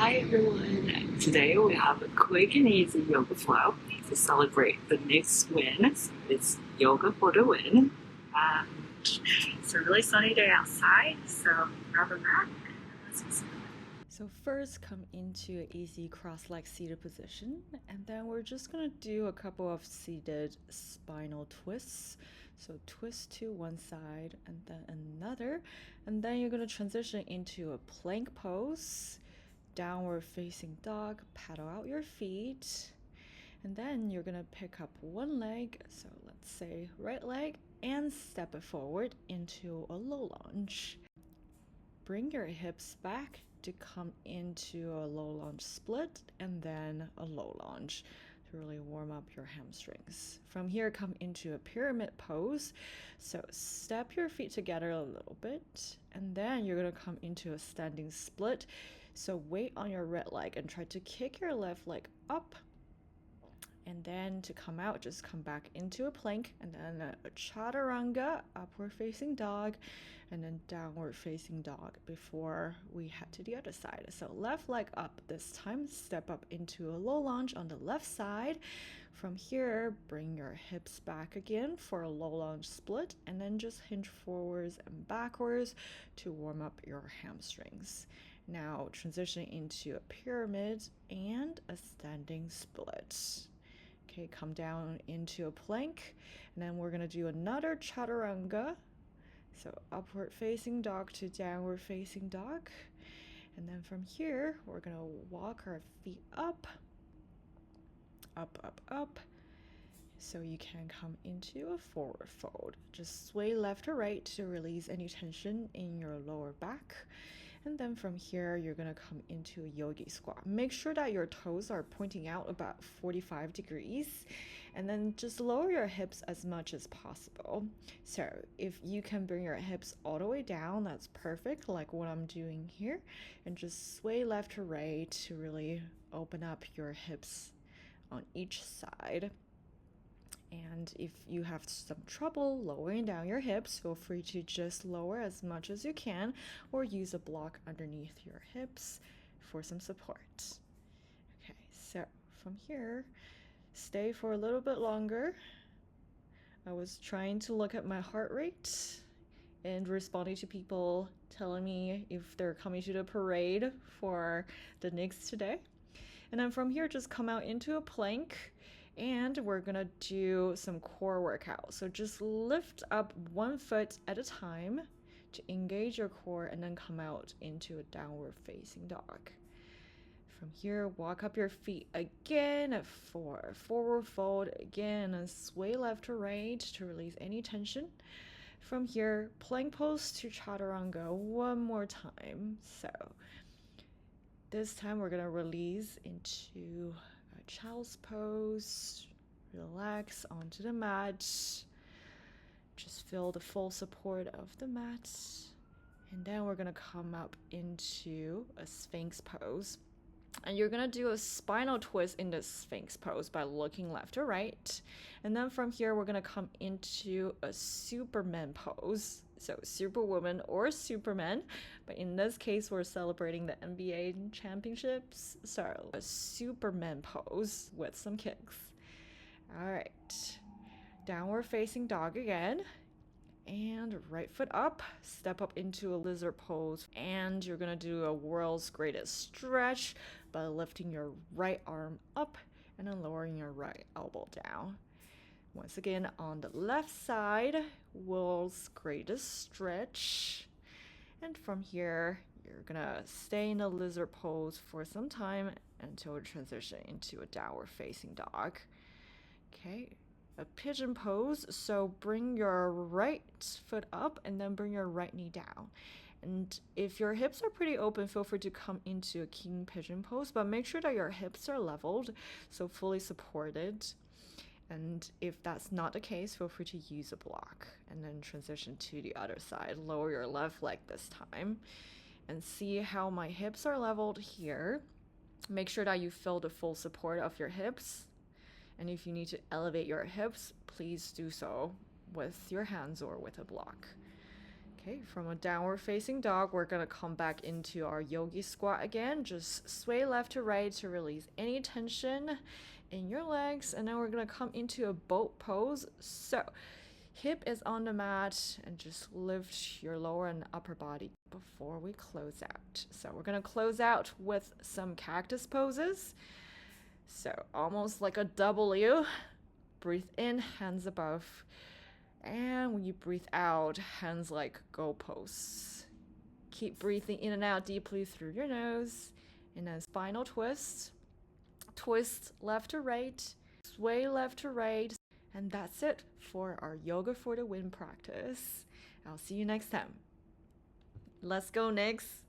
Hi everyone. Today we have a quick and easy yoga flow to celebrate the Knicks win. It's yoga for the win. It's a really sunny day outside, so grab a mat and let's get started. So first come into an easy cross-leg seated position, and then we're just gonna do a couple of seated spinal twists. So twist to one side and then another, and then you're gonna transition into a plank pose, downward facing dog, paddle out your feet, and then you're gonna pick up one leg, so let's say right leg, and step it forward into a low lunge. Bring your hips back to come into a low lunge split and then a low lunge to really warm up your hamstrings. From here, come into a pyramid pose. So step your feet together a little bit, and then you're gonna come into a standing split. So weight on your right leg and try to kick your left leg up. And then to come out, just come back into a plank, and then a chaturanga, upward facing dog, and then downward facing dog before we head to the other side. So left leg up this time, step up into a low lunge on the left side. From here, bring your hips back again for a low lunge split, and then just hinge forwards and backwards to warm up your hamstrings. Now transition into a pyramid and a standing split. Okay, come down into a plank, and then we're gonna do another chaturanga. So upward facing dog to downward facing dog. And then from here, we're gonna walk our feet up, up, up, up. So you can come into a forward fold. Just sway left or right to release any tension in your lower back. And then from here, you're gonna come into a yogi squat. Make sure that your toes are pointing out about 45 degrees, and then just lower your hips as much as possible. So if you can bring your hips all the way down, that's perfect, like what I'm doing here. And just sway left to right to really open up your hips on each side. And if you have some trouble lowering down your hips, feel free to just lower as much as you can or use a block underneath your hips for some support. Okay, so from here, stay for a little bit longer. I was trying to look at my heart rate and responding to people telling me if they're coming to the parade for the Knicks today. And then from here, just come out into a plank, and we're gonna do some core workout. So just lift up one foot at a time to engage your core, and then come out into a downward facing dog. From here, walk up your feet again for forward fold again, and sway left to right to release any tension. From here, plank pose to chaturanga one more time. So this time we're gonna release into a child's pose, relax onto the mat, just feel the full support of the mat, and then we're gonna come up into a Sphinx pose. And you're gonna do a spinal twist in the Sphinx pose by looking left to right. And then from here, we're gonna come into a Superman pose. So Superwoman or Superman, but in this case, we're celebrating the NBA championships. So a Superman pose with some kicks. All right, downward facing dog again. And right foot up, step up into a lizard pose, and you're gonna do a world's greatest stretch by lifting your right arm up and then lowering your right elbow down. Once again, on the left side, world's greatest stretch. And from here, you're gonna stay in a lizard pose for some time until we transition into a downward facing dog. Okay, a pigeon pose. So bring your right foot up and then bring your right knee down. And if your hips are pretty open, feel free to come into a king pigeon pose, but make sure that your hips are leveled, so fully supported. And if that's not the case, feel free to use a block and then transition to the other side. Lower your left leg this time and see how my hips are leveled here. Make sure that you feel the full support of your hips. And if you need to elevate your hips, please do so with your hands or with a block. Okay, from a downward facing dog, we're gonna come back into our yogi squat again. Just sway left to right to release any tension in your legs. And now we're gonna come into a boat pose. So hip is on the mat and just lift your lower and upper body before we close out. So we're gonna close out with some cactus poses. So almost like a W. Breathe in, hands above. And when you breathe out, hands like goalposts. Keep breathing in and out deeply through your nose. And then spinal twist. Twist left to right. Sway left to right. And that's it for our Yoga for the Win practice. I'll see you next time. Let's go, Knicks!